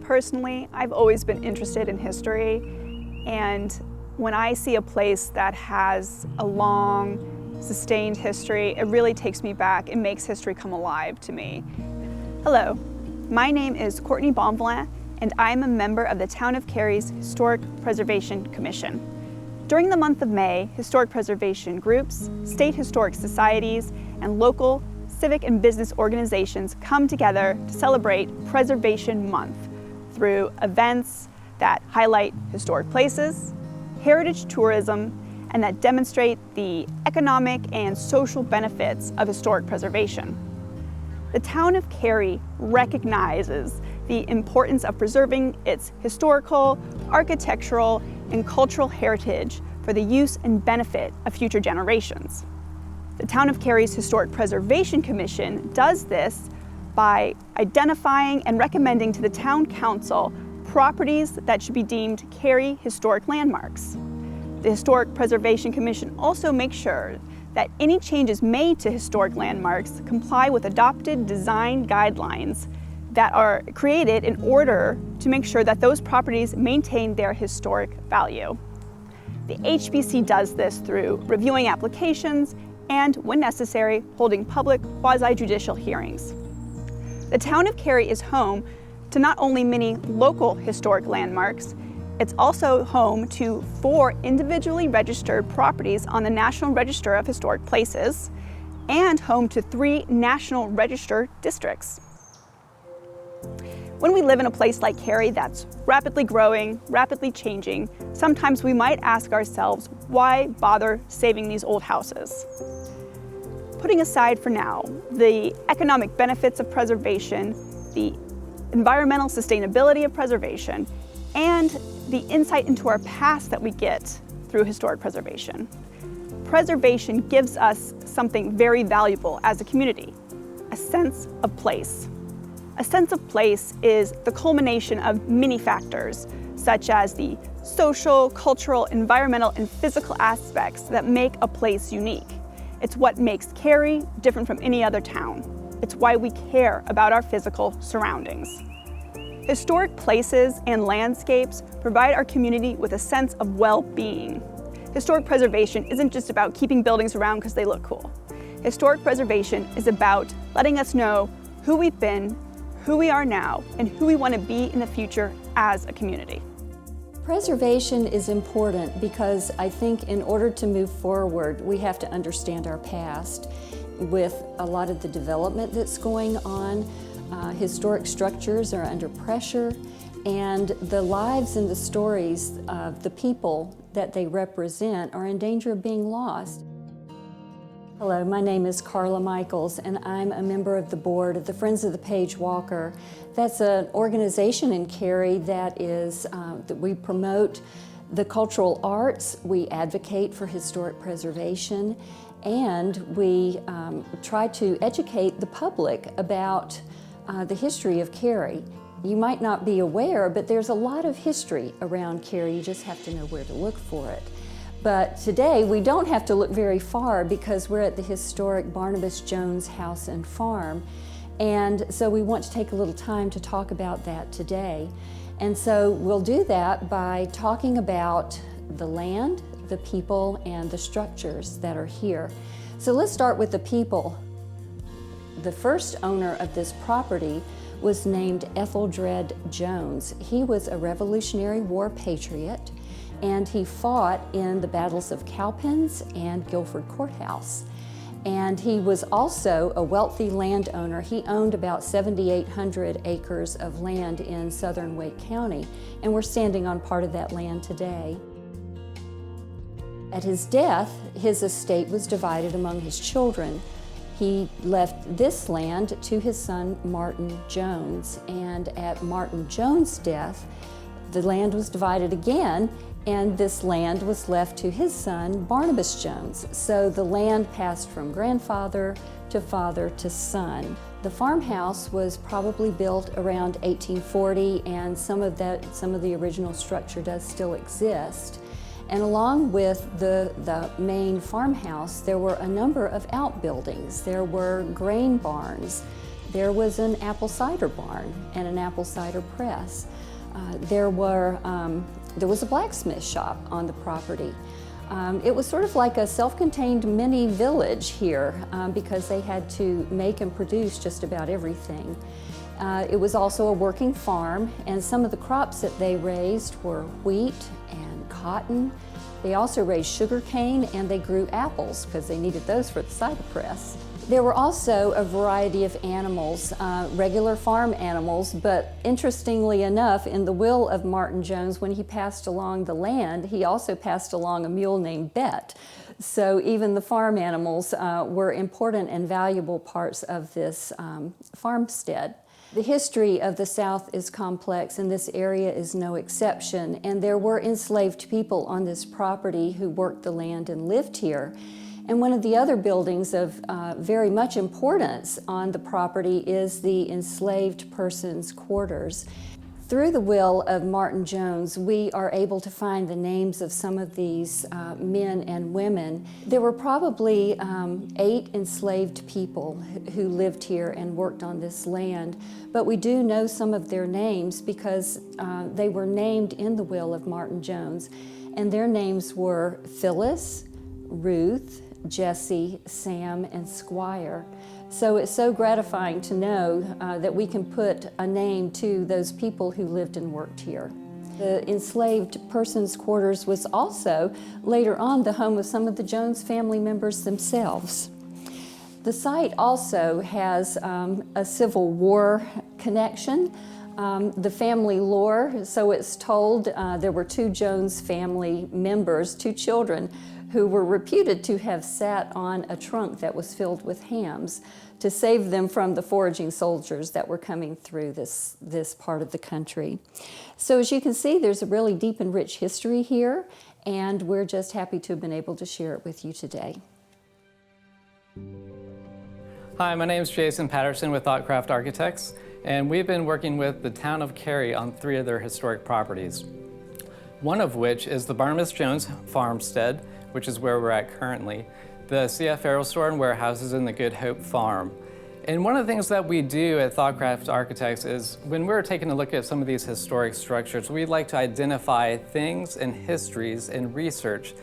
Personally, I've always been interested in history, and when I see a place that has a long, sustained history, it really takes me back and makes history come alive to me. Hello, my name is Courtney Bonvillain, and I'm a member of the Town of Cary's Historic Preservation Commission. During the month of May, historic preservation groups, state historic societies, and local civic and business organizations come together to celebrate Preservation Month through events that highlight historic places, heritage tourism, and that demonstrate the economic and social benefits of historic preservation. The town of Cary recognizes the importance of preserving its historical, architectural, and cultural heritage for the use and benefit of future generations. The Town of Cary's Historic Preservation Commission does this by identifying and recommending to the Town Council properties that should be deemed Cary historic landmarks. The Historic Preservation Commission also makes sure that any changes made to historic landmarks comply with adopted design guidelines that are created in order to make sure that those properties maintain their historic value. The HPC does this through reviewing applications and, when necessary, holding public quasi-judicial hearings. The Town of Cary is home to not only many local historic landmarks, it's also home to 4 individually registered properties on the National Register of Historic Places and home to 3 National Register districts. When we live in a place like Cary that's rapidly growing, rapidly changing, sometimes we might ask ourselves, why bother saving these old houses? Putting aside for now the economic benefits of preservation, the environmental sustainability of preservation, and the insight into our past that we get through historic preservation. Preservation gives us something very valuable as a community, a sense of place. A sense of place is the culmination of many factors, such as the social, cultural, environmental, and physical aspects that make a place unique. It's what makes Cary different from any other town. It's why we care about our physical surroundings. Historic places and landscapes provide our community with a sense of well-being. Historic preservation isn't just about keeping buildings around because they look cool. Historic preservation is about letting us know who we've been, who we are now, and who we want to be in the future as a community. Preservation is important because I think in order to move forward, we have to understand our past. With a lot of the development that's going on, historic structures are under pressure, and the lives and the stories of the people that they represent are in danger of being lost. Hello, my name is Carla Michaels, and I'm a member of the board of the Friends of the Page-Walker. That's an organization in Cary that we promote the cultural arts, we advocate for historic preservation, and we try to educate the public about the history of Cary. You might not be aware, but there's a lot of history around Cary. You just have to know where to look for it. But today we don't have to look very far because we're at the historic Barnabas Jones House and Farm. And so we want to take a little time to talk about that today. And so we'll do that by talking about the land, the people, and the structures that are here. So let's start with the people. The first owner of this property was named Ethel Dredd Jones. He was a Revolutionary War patriot, and he fought in the battles of Cowpens and Guilford Courthouse. And he was also a wealthy landowner. He owned about 7,800 acres of land in southern Wake County, and we're standing on part of that land today. At his death, his estate was divided among his children. He left this land to his son, Martin Jones, and at Martin Jones' death, the land was divided again, and this land was left to his son, Barnabas Jones. So the land passed from grandfather to son. The farmhouse was probably built around 1840, and some of the original structure does still exist. And along with the main farmhouse, there were a number of outbuildings. There were grain barns, There was an apple cider barn and an apple cider press. There was a blacksmith shop on the property. It was sort of like a self-contained mini village here because they had to make and produce just about everything. It was also a working farm, and some of the crops that they raised were wheat and cotton. They also raised sugar cane, and they grew apples because they needed those for the cider press. There were also a variety of animals, regular farm animals, but interestingly enough, in the will of Martin Jones, when he passed along the land, he also passed along a mule named Bet. So even the farm animals were important and valuable parts of this farmstead. The history of the South is complex, and this area is no exception. And there were enslaved people on this property who worked the land and lived here. And one of the other buildings of very much importance on the property is the enslaved persons' quarters. Through the will of Martin Jones, we are able to find the names of some of these men and women. There were probably 8 enslaved people who lived here and worked on this land, but we do know some of their names because they were named in the will of Martin Jones, and their names were Phyllis, Ruth, Jesse, Sam, and Squire. So it's so gratifying to know that we can put a name to those people who lived and worked here. The enslaved persons' quarters was also later on the home of some of the Jones family members themselves. The site also has a Civil War connection. The family lore, so it's told there were 2 Jones family members, 2 children, who were reputed to have sat on a trunk that was filled with hams to save them from the foraging soldiers that were coming through this part of the country. So as you can see, there's a really deep and rich history here, and we're just happy to have been able to share it with you today. Hi, my name is Jason Patterson with ThoughtCraft Architects, and we've been working with the town of Cary on 3 of their historic properties. One of which is the Barnabas Jones Farmstead, which is where we're at currently, the C.F. Farrell store and warehouses, and the Good Hope Farm. And one of the things that we do at ThoughtCraft Architects is when we're taking a look at some of these historic structures, we'd like to identify things and histories and research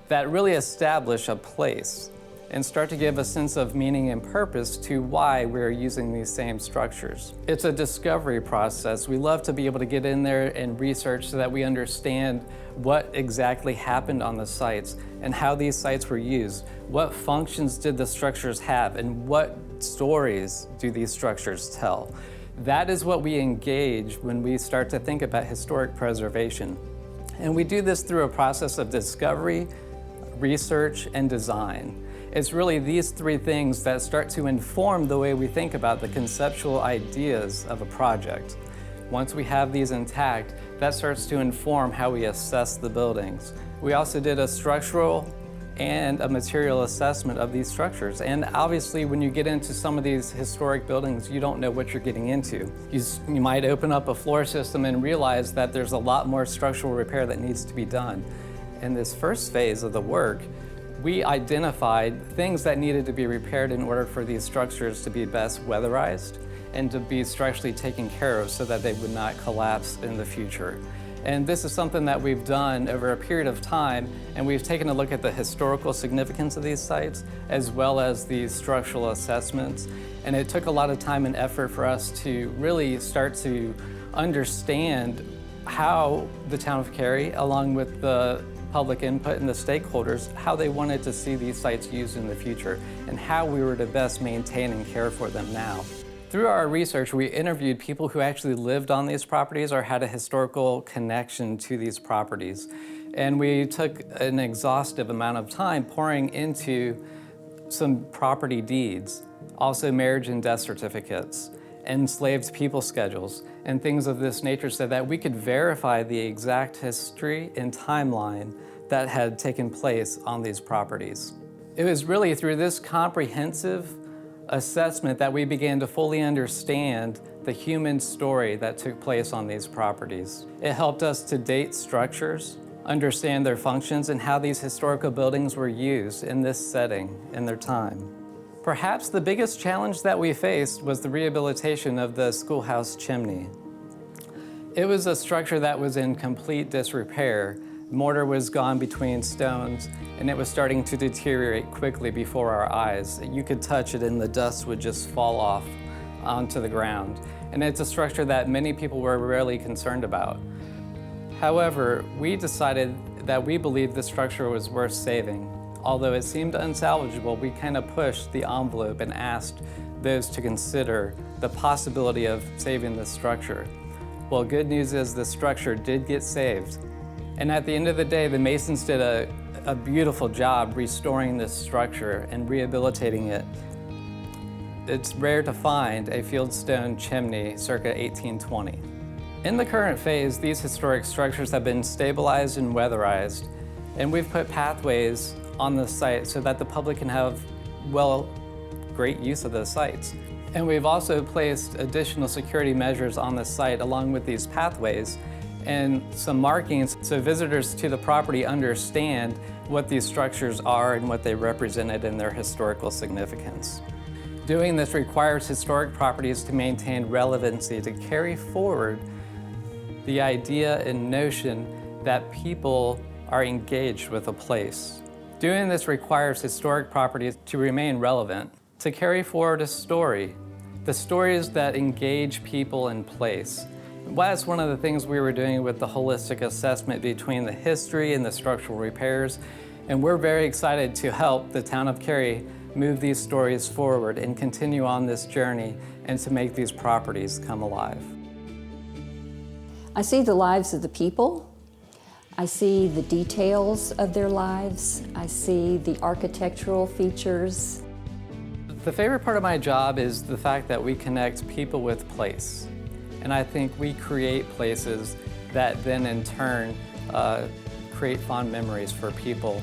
that really establish a place and start to give a sense of meaning and purpose to why we're using these same structures. It's a discovery process. We love to be able to get in there and research so that we understand what exactly happened on the sites and how these sites were used. What functions did the structures have, and what stories do these structures tell? That is what we engage when we start to think about historic preservation. And we do this through a process of discovery, research, and design. It's really these 3 things that start to inform the way we think about the conceptual ideas of a project. Once we have these intact, that starts to inform how we assess the buildings. We also did a structural and a material assessment of these structures. And obviously, when you get into some of these historic buildings, you don't know what you're getting into. You might open up a floor system and realize that there's a lot more structural repair that needs to be done. In this first phase of the work, we identified things that needed to be repaired in order for these structures to be best weatherized and to be structurally taken care of so that they would not collapse in the future. And this is something that we've done over a period of time, and we've taken a look at the historical significance of these sites as well as the structural assessments. And it took a lot of time and effort for us to really start to understand how the town of Cary, along with the public input and the stakeholders, how they wanted to see these sites used in the future and how we were to best maintain and care for them now. Through our research, we interviewed people who actually lived on these properties or had a historical connection to these properties. And we took an exhaustive amount of time pouring into some property deeds, also marriage and death certificates, enslaved people schedules, and things of this nature so that we could verify the exact history and timeline that had taken place on these properties. It was really through this comprehensive assessment that we began to fully understand the human story that took place on these properties. It helped us to date structures, understand their functions, and how these historical buildings were used in this setting in their time. Perhaps the biggest challenge that we faced was the rehabilitation of the schoolhouse chimney. It was a structure that was in complete disrepair. Mortar was gone between stones, and it was starting to deteriorate quickly before our eyes. You could touch it and the dust would just fall off onto the ground. And it's a structure that many people were really concerned about. However, we decided that we believed the structure was worth saving. Although it seemed unsalvageable, we kind of pushed the envelope and asked those to consider the possibility of saving the structure. Well, good news is the structure did get saved. And at the end of the day, the Masons did a beautiful job restoring this structure and rehabilitating it. It's rare to find a fieldstone chimney circa 1820. In the current phase, these historic structures have been stabilized and weatherized, and we've put pathways on the site so that the public can have, well, great use of those sites. And we've also placed additional security measures on the site along with these pathways and some markings so visitors to the property understand what these structures are and what they represented in their historical significance. Doing this requires historic properties to maintain relevancy, to carry forward the idea and notion that people are engaged with a place. Doing this requires historic properties to remain relevant, to carry forward a story, the stories that engage people in place. Well, that's one of the things we were doing with the holistic assessment between the history and the structural repairs, and we're very excited to help the town of Cary move these stories forward and continue on this journey and to make these properties come alive. I see the lives of the people. I see the details of their lives. I see the architectural features. The favorite part of my job is the fact that we connect people with place. And I think we create places that then in turn create fond memories for people